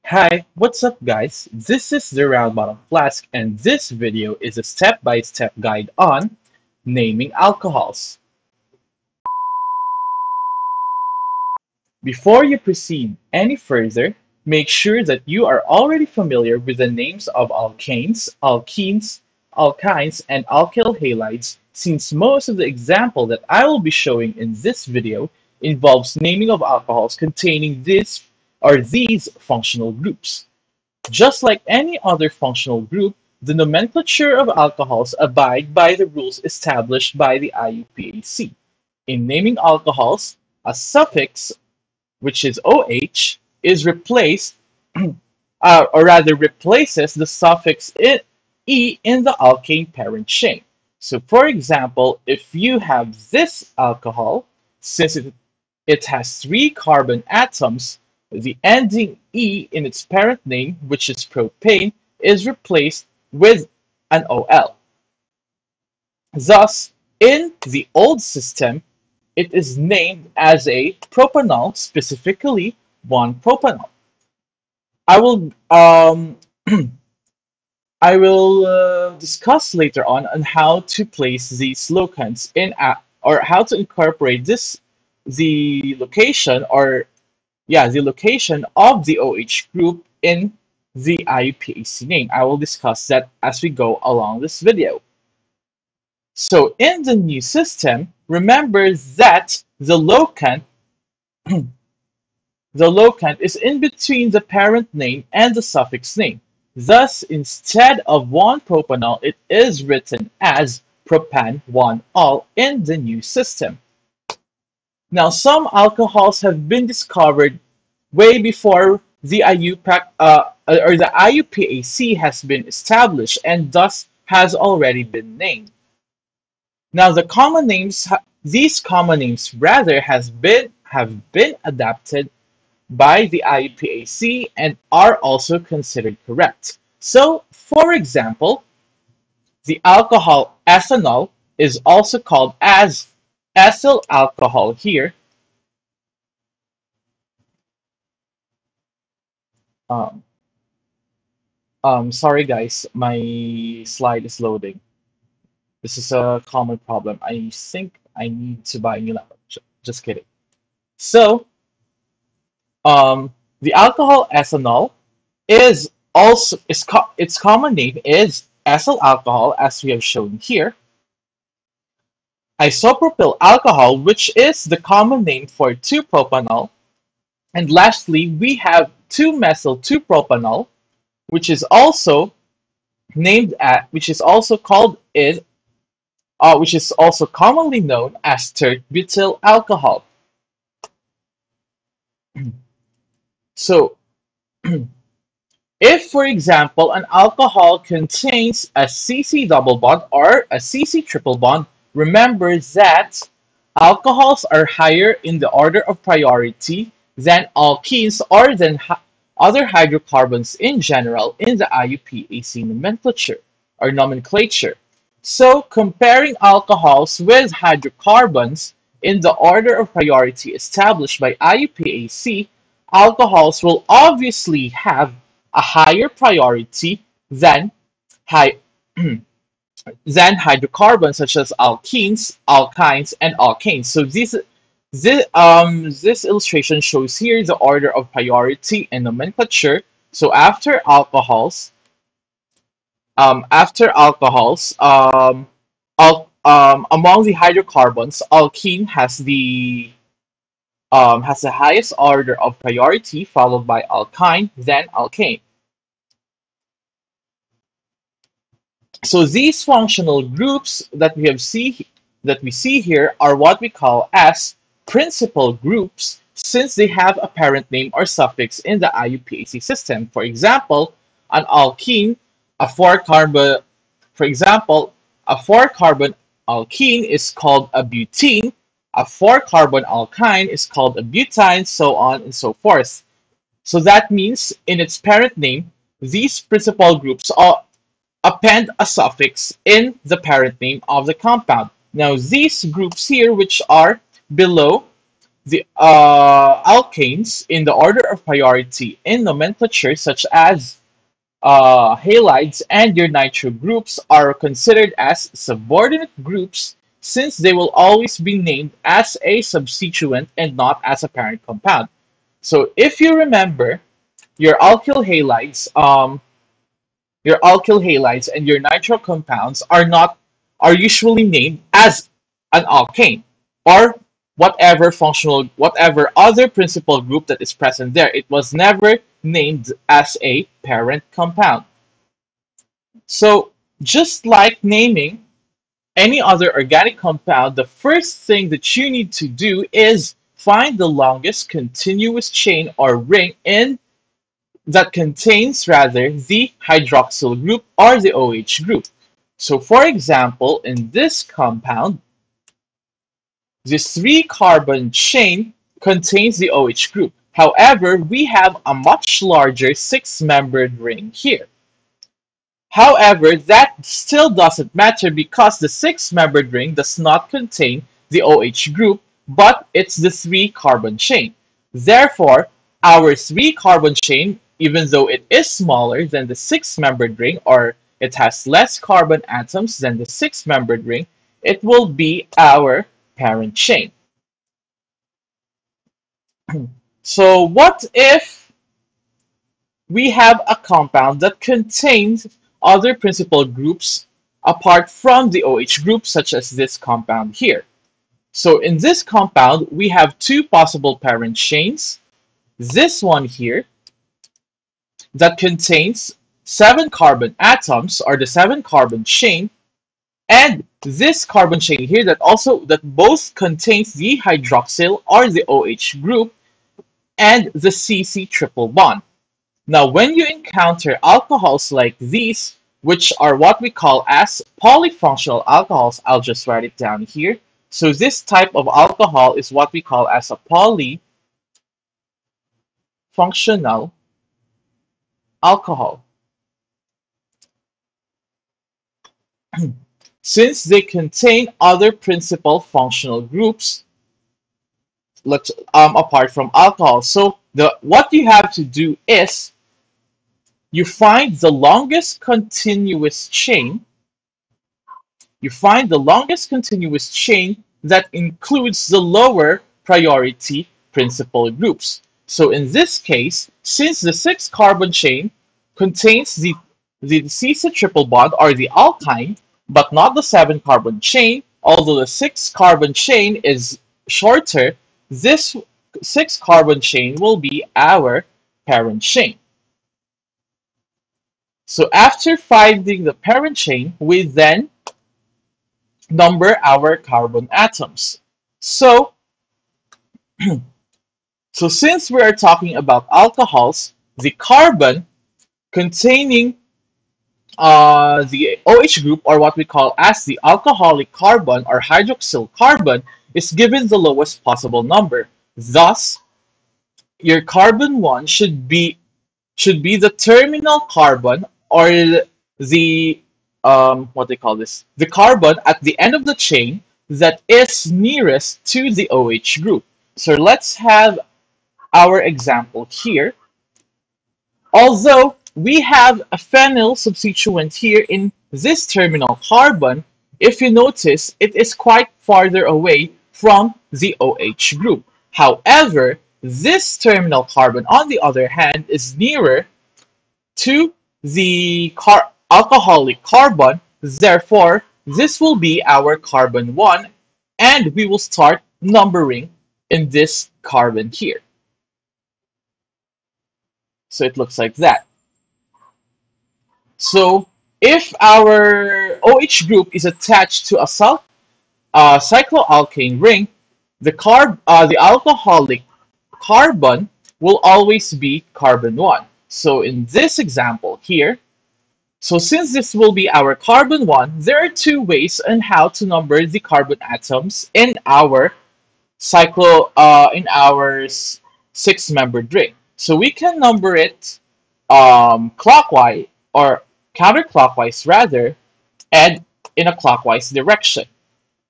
Hi, what's up guys? This is the Round Bottom Flask and this video is a step-by-step guide on naming alcohols. Before you proceed any further, make sure that you are already familiar with the names of alkanes, alkenes, alkynes, and alkyl halides since most of the example that I will be showing in this video involves naming of alcohols containing these functional groups. Just like any other functional group, the nomenclature of alcohols abide by the rules established by the IUPAC. In naming alcohols, a suffix, which is OH, is replaced, or rather replaces the suffix E in the alkane parent chain. So for example, if you have this alcohol, since it has three carbon atoms, the ending E in its parent name, which is propane, is replaced with an OL. Thus, in the old system, it is named as a propanol, specifically 1-propanol. I will I will discuss later on how to place these locants or how to incorporate the location the location of the OH group in the IUPAC name. I will discuss that as we go along this video. So in the new system, remember that the locant is in between the parent name and the suffix name. Thus, instead of 1-propanol, it is written as propan-1-ol in the new system. Now, some alcohols have been discovered way before the IUPAC has been established and thus has already been named. Now, these common names rather have been adapted by the IUPAC and are also considered correct. So, for example, the alcohol ethanol is also called as ethyl alcohol here. Um, Sorry guys, my slide is loading. This is a common problem. I think I need to buy a new laptop. Just kidding. So, the alcohol ethanol is also its common name is ethyl alcohol, as we have shown here. Isopropyl alcohol, which is the common name for 2-propanol, and lastly we have 2-methyl-2-propanol, which is also which is also commonly known as tert-butyl alcohol. So, if, for example, an alcohol contains a CC double bond or a CC triple bond, remember that alcohols are higher in the order of priority than alkenes or than other hydrocarbons in general in the IUPAC nomenclature. So, comparing alcohols with hydrocarbons in the order of priority established by IUPAC, alcohols will obviously have a higher priority than than hydrocarbons such as alkenes, alkynes, and alkanes. So this illustration shows here the order of priority and nomenclature. So among the hydrocarbons, alkene has the highest order of priority, followed by alkyne, then alkane. So these functional groups that we see here are what we call as principal groups, since they have a parent name or suffix in the IUPAC system. For example, an alkene, a 4-carbon, a 4-carbon alkene is called a butene, a 4-carbon alkyne is called a butyne, so on and so forth. So that means in its parent name, these principal groups append a suffix in the parent name of the compound. Now these groups here, which are below the alkanes in the order of priority in nomenclature, such as halides and their nitro groups, are considered as subordinate groups since they will always be named as a substituent and not as a parent compound. So if you remember, your alkyl halides, and your nitro compounds are usually named as an alkane or whatever other principal group that is present there. It was never named as a parent compound. So just like naming any other organic compound, the first thing that you need to do is find the longest continuous chain or ring in that contains rather the hydroxyl group or the OH group. So for example, in this compound, this 3-carbon chain contains the OH group. However, we have a much larger 6-membered ring here. However, that still doesn't matter because the 6-membered ring does not contain the OH group, but it's the 3-carbon chain. Therefore, our 3-carbon chain, even though it is smaller than the 6-membered ring, or it has less carbon atoms than the 6-membered ring, it will be our parent chain. So what if we have a compound that contains other principal groups apart from the OH group, such as this compound here? So in this compound, we have 2 possible parent chains. This one here that contains 7 carbon atoms, or the 7-carbon chain, and this carbon chain here that both contains the hydroxyl or the OH group and the CC triple bond. Now, when you encounter alcohols like these, which are what we call as polyfunctional alcohols, I'll just write it down here. So this type of alcohol is what we call as a polyfunctional alcohol. Since they contain other principal functional groups apart from alcohol. So what you have to do is you find the longest continuous chain. You find the longest continuous chain that includes the lower priority principal groups. So in this case, since the 6-carbon chain contains the cis triple bond or the alkyne, but not the 7-carbon chain, although the 6-carbon chain is shorter, this 6-carbon chain will be our parent chain. So after finding the parent chain, we then number our carbon atoms. So since we are talking about alcohols, the carbon containing the OH group, or what we call as the alcoholic carbon or hydroxyl carbon, is given the lowest possible number. Thus, your carbon 1 should be the terminal carbon, or the what they call this, the carbon at the end of the chain that is nearest to the OH group. So let's have our example here. Although we have a phenyl substituent here in this terminal carbon, if you notice, it is quite farther away from the OH group. However, this terminal carbon, on the other hand, is nearer to the alcoholic carbon. Therefore, this will be our carbon 1, and we will start numbering in this carbon here. So it looks like that. So if our OH group is attached to a cycloalkane ring, the alcoholic carbon will always be carbon 1. So in this example here, so since this will be our carbon 1, there are 2 ways on how to number the carbon atoms in our 6-membered ring. So we can number it clockwise, or counterclockwise rather, and in a clockwise direction.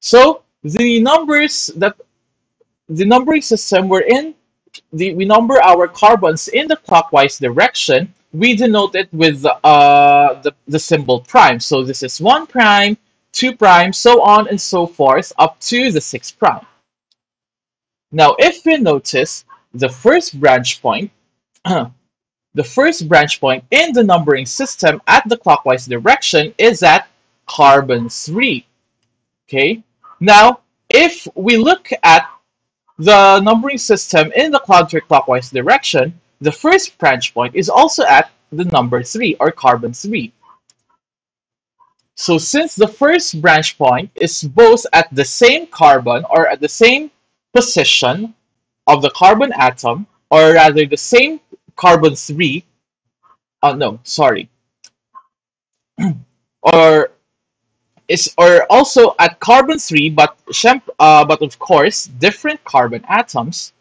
So the numbers that the numbering system we're in, we number our carbons in the clockwise direction. We denote it with the symbol prime. So this is 1 prime, 2 prime, so on and so forth up to the 6 prime. Now, if we notice the first branch point, the first branch point in the numbering system at the clockwise direction is at carbon 3. Okay. Now, if we look at the numbering system in the counterclockwise direction, the first branch point is also at the number 3 or carbon 3. So since the first branch point is both at the same carbon or at the same position of the carbon atom, or rather the same carbon 3, no, sorry, or or also at carbon 3, but of course different carbon atoms,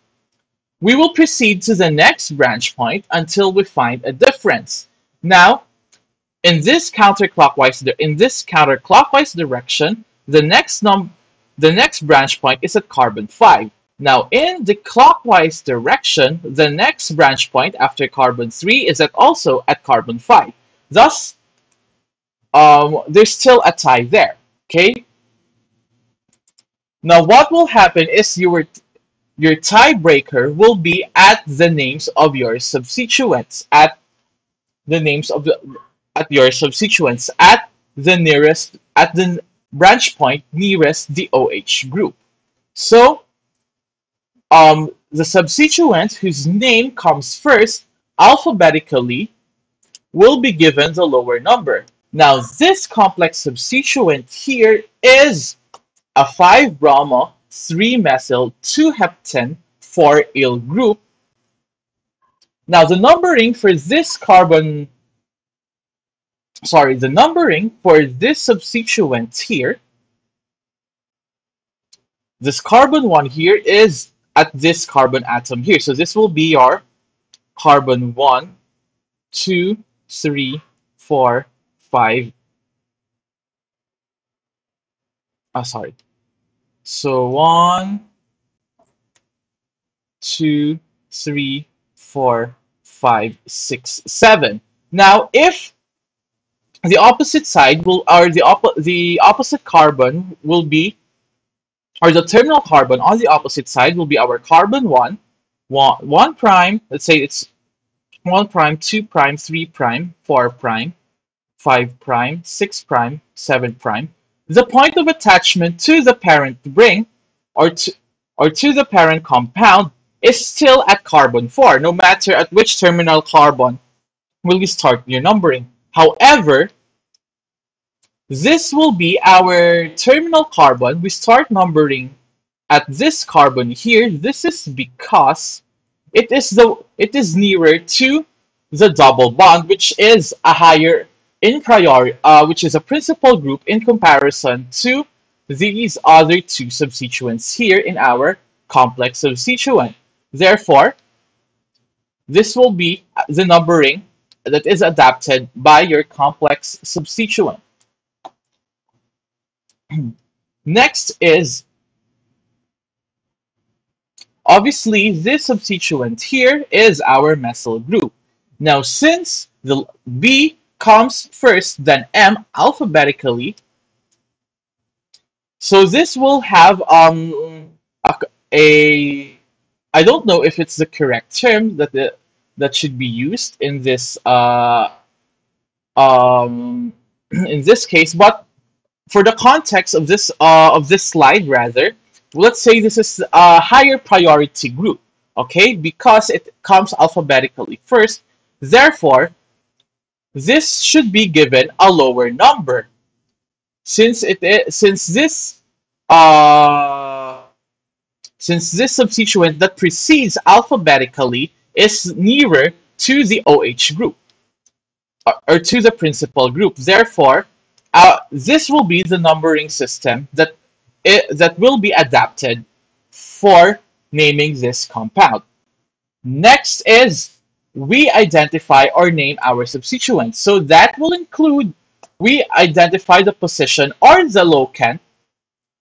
we will proceed to the next branch point until we find a difference. Now, in this counterclockwise direction, the next branch point is at carbon 5. Now, in the clockwise direction, the next branch point after carbon 3 is also at carbon 5. Thus, there's still a tie there. Okay. Now, what will happen is your tiebreaker will be at the names of your substituents, at the names of the at your substituents at the branch point nearest the OH group. So the substituent whose name comes first alphabetically will be given the lower number. Now this complex substituent here is a 5-bromo 3-methyl 2-heptene 4-yle group. Now the numbering for this substituent here, this carbon 1 here is at this carbon atom here. So this will be our carbon 1, 2, 3, 4, 5. Sorry. So 1, 2, 3, 4, 5, 6, 7. Now, if the opposite side will, or the opposite carbon will be, or the terminal carbon on the opposite side will be our carbon 1 prime. Let's say it's 1 prime, 2 prime, 3 prime, 4 prime, 5 prime, 6 prime, 7 prime. The point of attachment to the parent ring or to the parent compound is still at carbon 4, no matter at which terminal carbon will you start your numbering. However, this will be our terminal carbon. We start numbering at this carbon here. This is because it is nearer to the double bond, which is a higher in priority, which is a principal group in comparison to these other two substituents here in our complex substituent. Therefore, this will be the numbering that is adapted by your complex substituent. Next is, obviously, this substituent here is our methyl group. Now, since the B comes first, then M alphabetically, so this will have a I don't know if it's the correct term that should be used in this in this case, but for the context of this slide, rather, let's say this is a higher priority group, okay, because it comes alphabetically first. Therefore, this should be given a lower number, since this substituent that precedes alphabetically is nearer to the OH group or to the principal group. Therefore, this will be the numbering system that will be adapted for naming this compound. Next is we identify or name our substituents. So that will include, we identify the position or the locant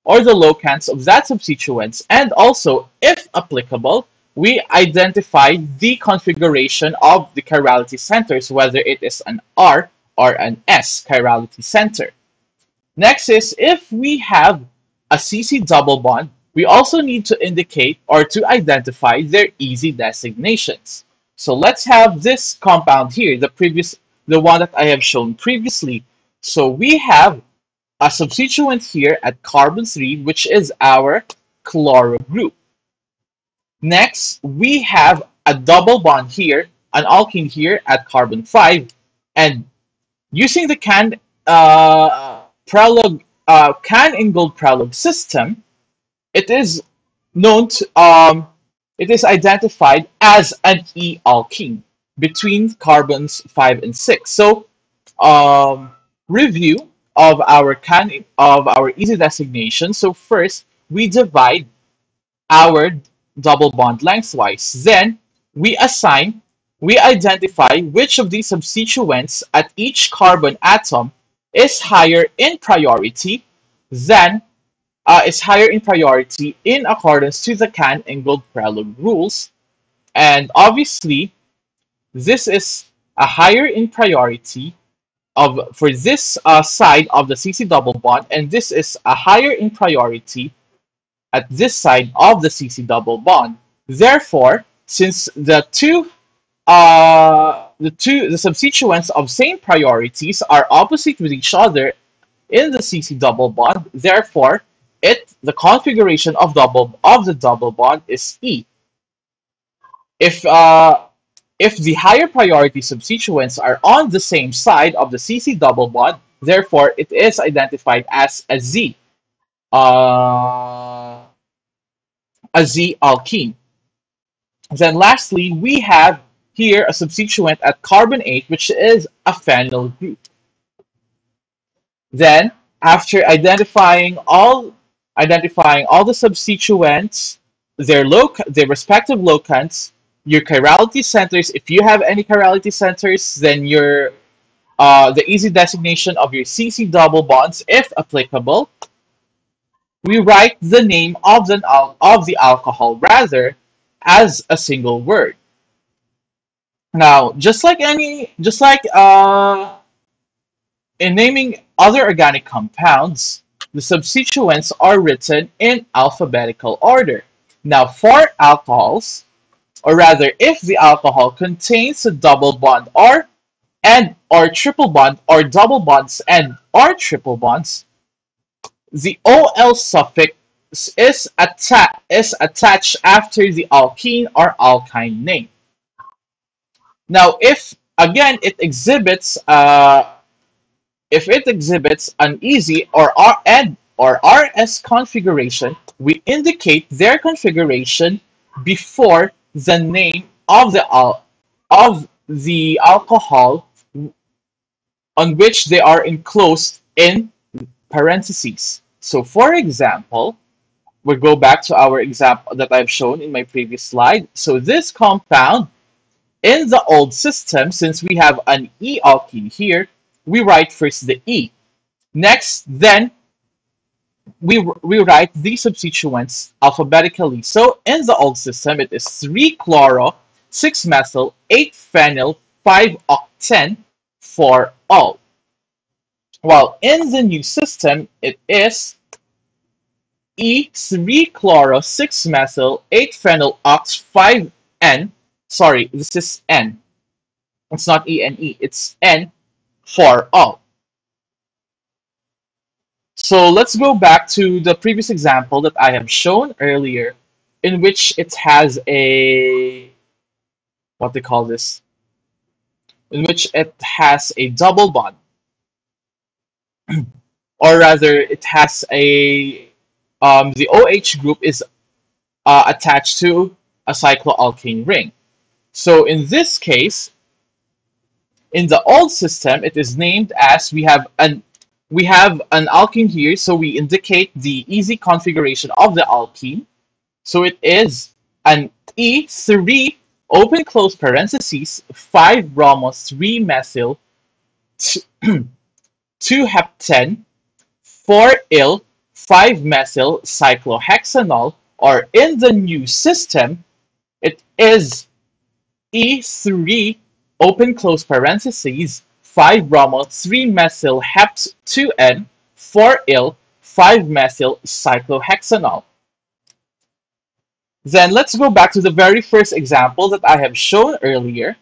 or the locants of that substituents, and also, if applicable, we identify the configuration of the chirality centers, whether it is an R or an S chirality center. Next is if we have a CC double bond, we also need to indicate or to identify their easy designations. So let's have this compound here, the one that I have shown previously. So we have a substituent here at carbon 3, which is our chloro group. Next, we have a double bond here, an alkene here at carbon 5, and using the can in gold prolog system, it is known to it is identified as an E alkene between carbons 5 and 6. So um, review of our easy designation. So first we divide our double bond lengthwise. Then we assign, we identify which of these substituents at each carbon atom is higher in priority than in accordance to the Can and Gold-Prelog rules. And obviously, this is a higher in priority for this side of the CC double bond, and this is a higher in priority at this side of the CC double bond. Therefore, since the substituents of same priorities are opposite with each other in the CC double bond, therefore the configuration of the double bond is E. If the higher priority substituents are on the same side of the CC double bond, therefore it is identified as uh, a Z alkene. Then lastly, we have here a substituent at carbon 8, which is a phenyl group. Then, after identifying all the substituents, their respective locants, your chirality centers, if you have any chirality centers, then the easy designation of your CC double bonds, if applicable, we write the name of the alcohol rather as a single word. Now, just like in naming other organic compounds, the substituents are written in alphabetical order. Now, for alcohols, or rather, if the alcohol contains a double bond or triple bond, or double bonds and or triple bonds, the OL suffix is attached after the alkene or alkyne name. Now, if it exhibits an easy or RN or RS configuration, we indicate their configuration before the name of the alcohol on which they are enclosed in parentheses. So, for example, we'll go back to our example that I've shown in my previous slide. So, this compound in the old system, since we have an E alkene here, we write first the E. Next, then we write the substituents alphabetically. So in the old system, it is 3-chloro, 6-methyl, 8-phenyl, 5-octane for all. While in the new system, it is E, 3-chloro, 6-methyl, 8-phenyl, oct, 5N. Sorry, this is N. It's not E and E, it's N for all. So let's go back to the previous example that I have shown earlier, in which it has what they call this, in which it has a double bond, or rather, it has the OH group is attached to a cycloalkane ring. So in this case, in the old system, it is named as we have an alkene here, so we indicate the easy configuration of the alkene. So it is an E3 open close parentheses 5-bromo 3-methyl 2-heptane 4-il 5-methyl cyclohexanol, or in the new system, it is E3 open close parentheses 5-bromo 3-methyl hept 2N 4-il 5-methyl cyclohexanol. Then let's go back to the very first example that I have shown earlier.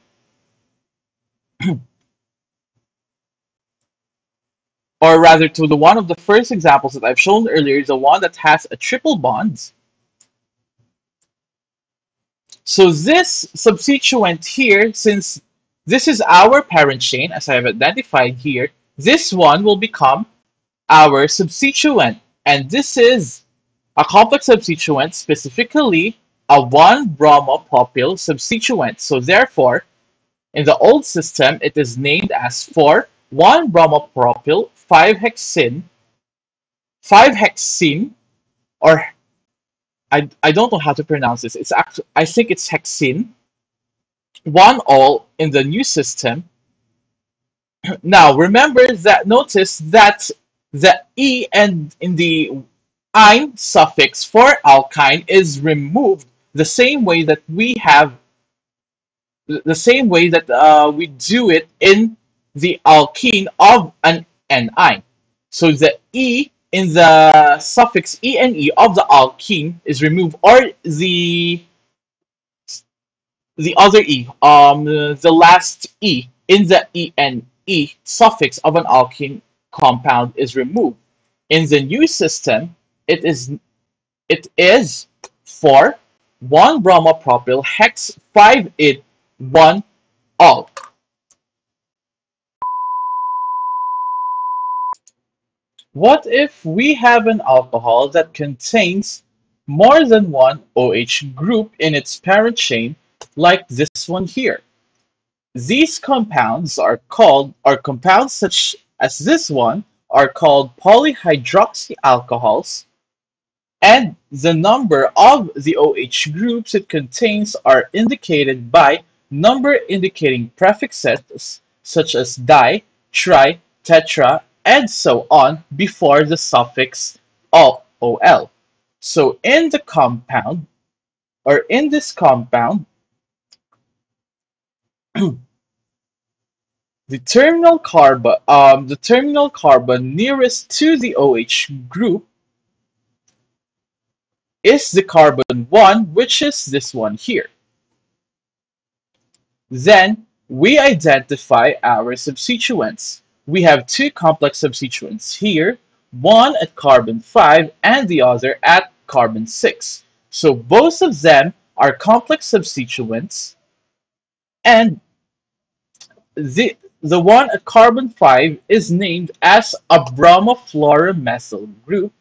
Or rather, to the one of the first examples that I've shown earlier is the one that has a triple bond. So this substituent here, since this is our parent chain, as I have identified here, this one will become our substituent. And this is a complex substituent, specifically a 1-bromopropyl substituent. So therefore, in the old system, it is named as 4,1-bromopropyl 5-hexene, or I don't know how to pronounce this. It's actually, I think it's hexene. 1-ol in the new system. Now remember that, notice that the E and in the "-ine" suffix for alkyne is removed the same way that we do it in the alkene of an anion. So the E in the suffix ene of the alkene is removed, or the other E, the last E in the ene suffix of an alkene compound is removed. In the new system, it is 4,1-bromopropyl hex 5-id 1-ol. What if we have an alcohol that contains more than one OH group in its parent chain, like this one here? These compounds are compounds such as this one are called polyhydroxy alcohols, and the number of the OH groups it contains are indicated by number indicating prefixes such as di, tri, tetra, and so on before the suffix ol. So in this compound, the terminal carbon nearest to the OH group is the carbon 1, which is this one here. Then we identify our substituents. We have two complex substituents here, one at carbon 5 and the other at carbon 6. So both of them are complex substituents, and the one at carbon 5 is named as a bromofluoromethyl group,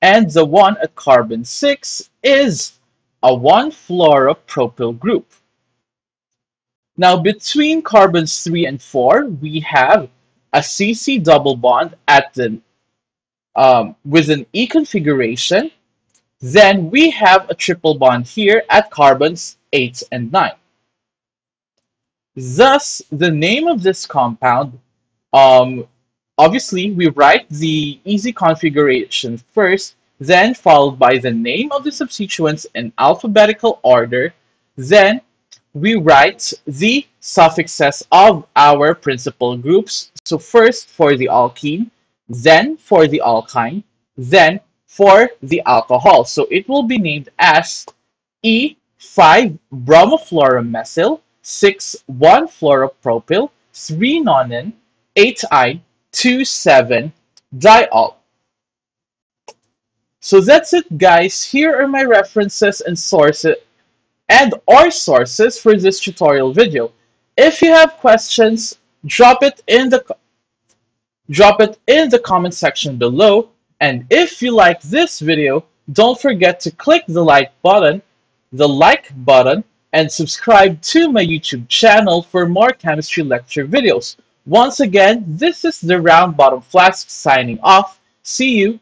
and the one at carbon 6 is a 1-fluoropropyl group. Now between carbons 3 and 4, we have a CC double bond at the with an E configuration. Then we have a triple bond here at carbons 8 and 9. Thus, the name of this compound, obviously we write the easy configuration first, then followed by the name of the substituents in alphabetical order. Then we write the suffixes of our principal groups. So first for the alkene, then for the alkyne, then for the alcohol. So it will be named as E5-bromofluoromethyl, 6,1-fluoropropyl, 3-nonene, 8-ine, 2,7-diol. So that's it, guys. Here are my references and sources for this tutorial video. If you have questions, drop it in the comment section below. And if you like this video, don't forget to click the like button, and subscribe to my YouTube channel for more chemistry lecture videos. Once again, this is the Round Bottom Flask signing off. See you